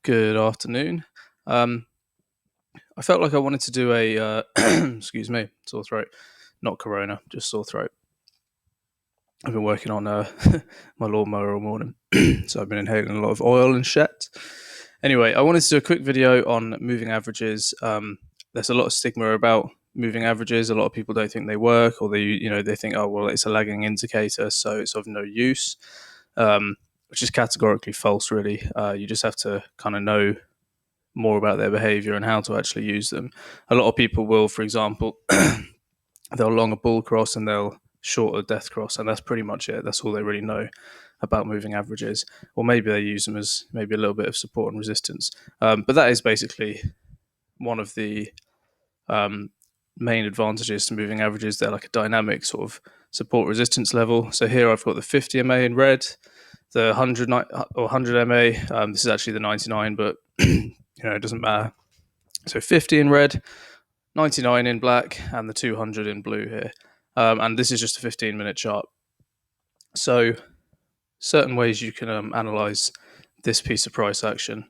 Good afternoon. Um, I felt like I wanted to do a excuse me, sore throat, not corona, just sore throat. I've been working on my lawnmower all morning, so I've been inhaling a lot of oil and shit. Anyway, I wanted to do a quick video on moving averages. There's a lot of stigma about moving averages. A lot of people don't think they work, or they think, oh well, it's a lagging indicator, so it's of no use, which is categorically false. Really, you just have to kind of know more about their behavior and how to actually use them. A lot of people will, for example, they'll long a bull cross and they'll short a death cross, and that's pretty much it. That's all they really know about moving averages. Or maybe they use them as maybe a little bit of support and resistance. But that is basically one of the main advantages to moving averages. They're like a dynamic sort of support resistance level. So here I've got the 50 MA in red, the 100 MA. This is actually the 99, but it doesn't matter. So 50 in red, 99 in black, and the 200 in blue here. And this is just a 15-minute chart. So certain ways you can analyze this piece of price action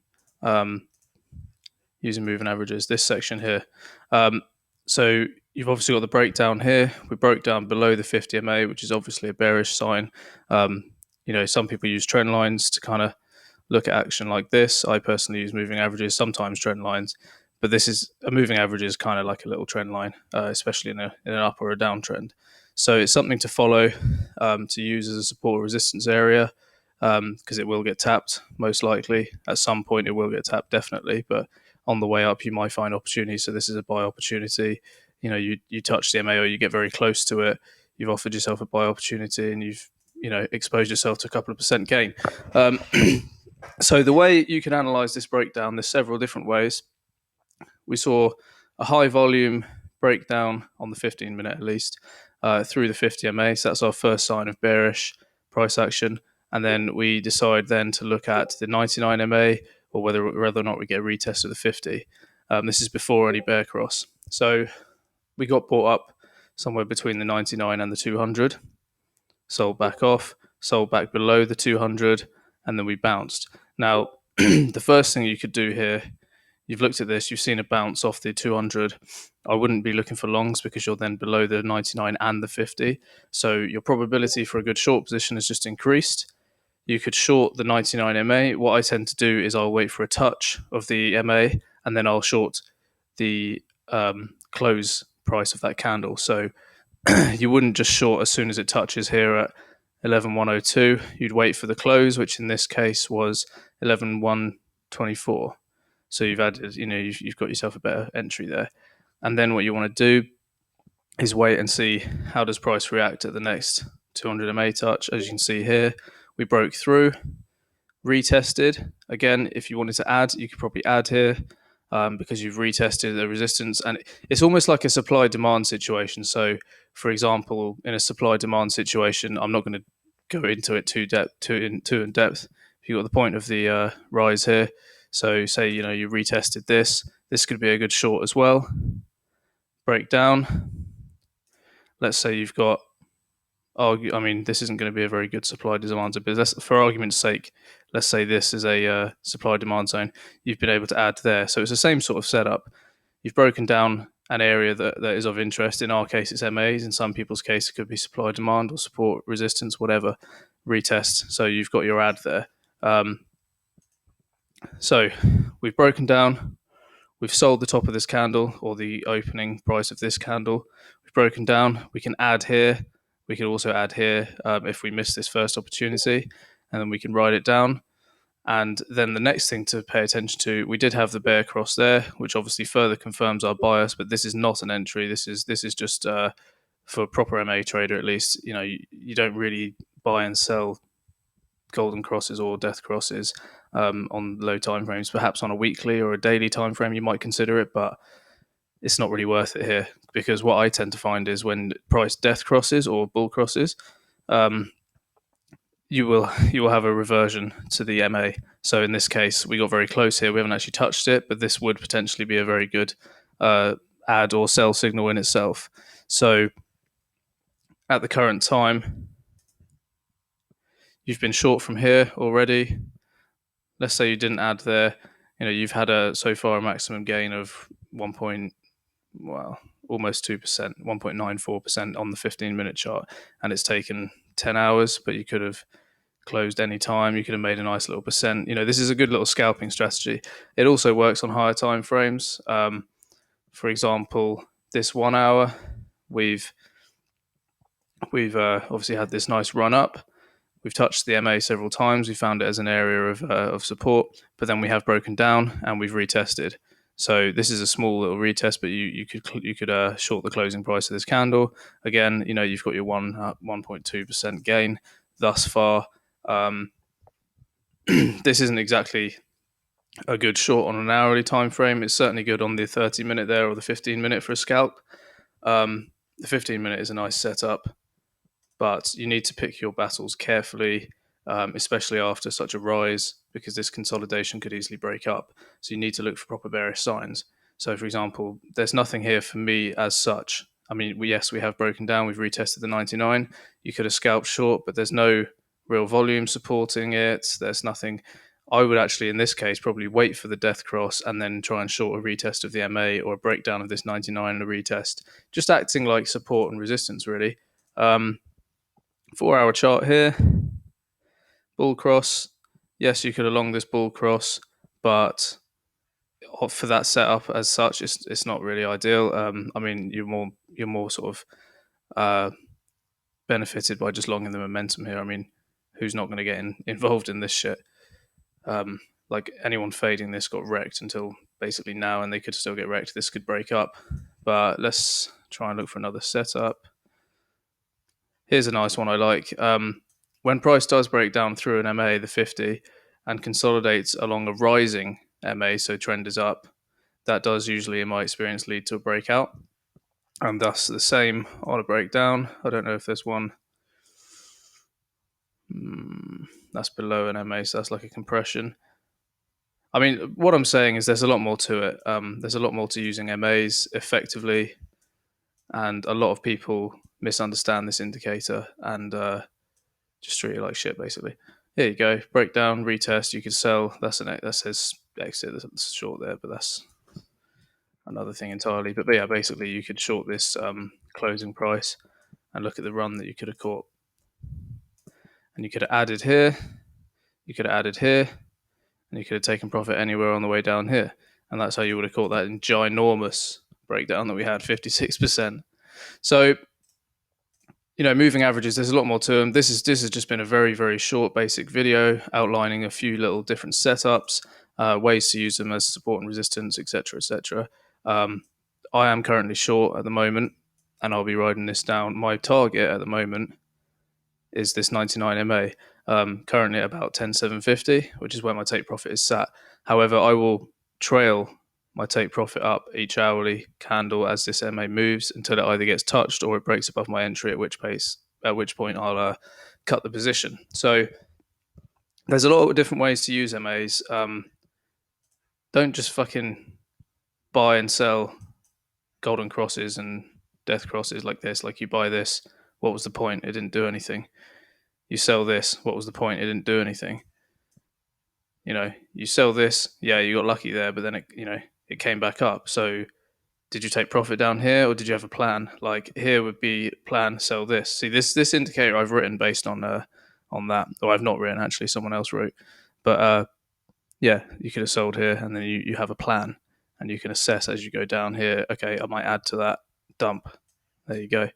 using moving averages, this section here. So you've obviously got the breakdown here. We broke down below the 50 MA, which is obviously a bearish sign. Some people use trend lines to kind of look at action like this. I personally use moving averages, sometimes trend lines, but this is a moving average is kind of like a little trend line, especially in an up or a downtrend. So it's something to follow, to use as a support or resistance area, because it will get tapped most likely. At some point it will get tapped, definitely, but on the way up you might find opportunities. So this is a buy opportunity. You touch the MA or you get very close to it, you've offered yourself a buy opportunity, and you've exposed yourself to a couple of percent gain. So the way you can analyze this breakdown, there's several different ways. We saw a high volume breakdown on the 15-minute at least, through the 50 MA. So that's our first sign of bearish price action. And then we decide then to look at the 99 MA, or whether or not we get a retest of the 50. This is before any bear cross. So we got bought up somewhere between the 99 and the 200, sold back off, sold back below the 200, and then we bounced. Now, the first thing you could do here, you've looked at this, you've seen a bounce off the 200. I wouldn't be looking for longs because you're then below the 99 and the 50. So your probability for a good short position has just increased. You could short the 99 MA. What I tend to do is I'll wait for a touch of the MA, and then I'll short the close price of that candle. So you wouldn't just short as soon as it touches here at 11,102. You'd wait for the close, which in this case was 11,124. So you've added, you've got yourself a better entry there. And then what you want to do is wait and see how does price react at the next 200 MA touch. As you can see here, we broke through, retested. Again, if you wanted to add, you could probably add here, because you've retested the resistance. And it's almost like a supply-demand situation. So, for example, in a supply-demand situation, I'm not going to go into it too in depth. You got the point of the rise here. So say, you retested this. This could be a good short as well. Break down. Let's say you've got, this isn't going to be a very good supply-demand zone, but for argument's sake, let's say this is a supply-demand zone. You've been able to add there. So it's the same sort of setup. You've broken down an area that is of interest. In our case, it's MAs. In some people's case, it could be supply-demand or support, resistance, whatever. Retest. So you've got your add there. So we've broken down. We've sold the top of this candle, or the opening price of this candle. We've broken down. We can add here. We can also add here if we miss this first opportunity, and then we can write it down. And then the next thing to pay attention to, we did have the bear cross there, which obviously further confirms our bias, but this is not an entry. This is just for a proper MA trader, at least. You don't really buy and sell golden crosses or death crosses on low time frames. Perhaps on a weekly or a daily time frame you might consider it, but it's not really worth it here, because what I tend to find is when price death crosses or bull crosses, you will have a reversion to the MA. So in this case, we got very close here. We haven't actually touched it, but this would potentially be a very good add or sell signal in itself. So at the current time, you've been short from here already. Let's say you didn't add there. you've had so far a maximum gain of almost 2%, 1.94% on the 15-minute chart, and it's taken 10 hours, but you could have closed any time. You could have made a nice little percent. This is a good little scalping strategy. It also works on higher time frames. For example, this 1 hour, we've obviously had this nice run up. We've touched the MA several times. We found it as an area of support, but then we have broken down and we've retested. So this is a small little retest, but you could short the closing price of this candle. Again, you've got your 1.2% gain thus far. This isn't exactly a good short on an hourly time frame. It's certainly good on the 30-minute there or the 15-minute for a scalp. The 15-minute is a nice setup, but you need to pick your battles carefully, especially after such a rise, because this consolidation could easily break up. So you need to look for proper bearish signs. So, for example, there's nothing here for me as such. I mean, we have broken down. We've retested the 99. You could have scalped short, but there's no real volume supporting it. There's nothing. I would actually, in this case, probably wait for the death cross and then try and short a retest of the MA or a breakdown of this 99 and a retest, just acting like support and resistance, really. 4-hour chart here, bull cross. Yes, you could have longed this bull cross, but for that setup as such, it's not really ideal. I mean, you're more sort of benefited by just longing the momentum here. I mean, who's not going to get involved in this shit? Like anyone fading this got wrecked until basically now, and they could still get wrecked. This could break up, but let's try and look for another setup. Here's a nice one I like. When price does break down through an MA, the 50, and consolidates along a rising MA, so trend is up, that does usually, in my experience, lead to a breakout. And thus the same on a breakdown. I don't know if there's one. That's below an MA, so that's like a compression. I mean, what I'm saying is there's a lot more to it. There's a lot more to using MAs effectively, and a lot of people misunderstand this indicator and just treat it like shit, basically. Here you go, breakdown, retest. You could sell. That says exit. That's short there, but that's another thing entirely. But yeah, basically, you could short this closing price and look at the run that you could have caught, and you could have added here. You could have added here. And you could have taken profit anywhere on the way down here. And that's how you would have caught that ginormous breakdown that we had, 56%. So, moving averages, there's a lot more to them. This has just been a very, very short basic video outlining a few little different setups, ways to use them as support and resistance, etc., etc. I am currently short at the moment, and I'll be riding this down. My target at the moment is this 99 MA. Currently at about 10,750, which is where my take profit is sat. However, I will trail my take profit up each hourly candle as this MA moves until it either gets touched or it breaks above my entry, at which point I'll cut the position. So there's a lot of different ways to use MAs. Don't just fucking buy and sell golden crosses and death crosses like this. Like, you buy this, what was the point? It didn't do anything. You sell this, what was the point? It didn't do anything. You sell this, yeah, you got lucky there, but then it came back up. So did you take profit down here, or did you have a plan? Like, here would be plan, sell this. See, this indicator I've written based on that. Or I've not written, actually, someone else wrote. But yeah, you could have sold here, and then you have a plan, and you can assess as you go down here. Okay, I might add to that, dump. There you go.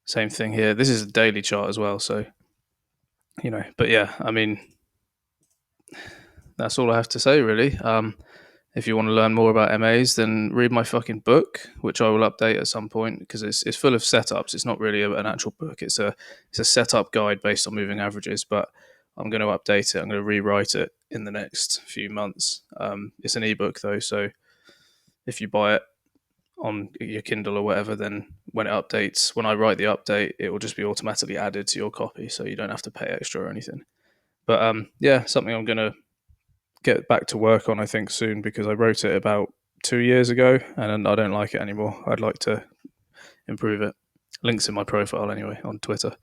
Same thing here. This is a daily chart as well, so but yeah, I mean, that's all I have to say, really. If you want to learn more about MAs, then read my fucking book, which I will update at some point, because it's full of setups. It's not really an actual book. It's a setup guide based on moving averages, but I'm going to update it. I'm going to rewrite it in the next few months. It's an ebook though, so if you buy it on your Kindle or whatever, then when it updates, when I write the update, it will just be automatically added to your copy, so you don't have to pay extra or anything. But yeah, something I'm going to get back to work on, I think, soon, because I wrote it about 2 years ago and I don't like it anymore. I'd like to improve it. Links in my profile anyway on Twitter.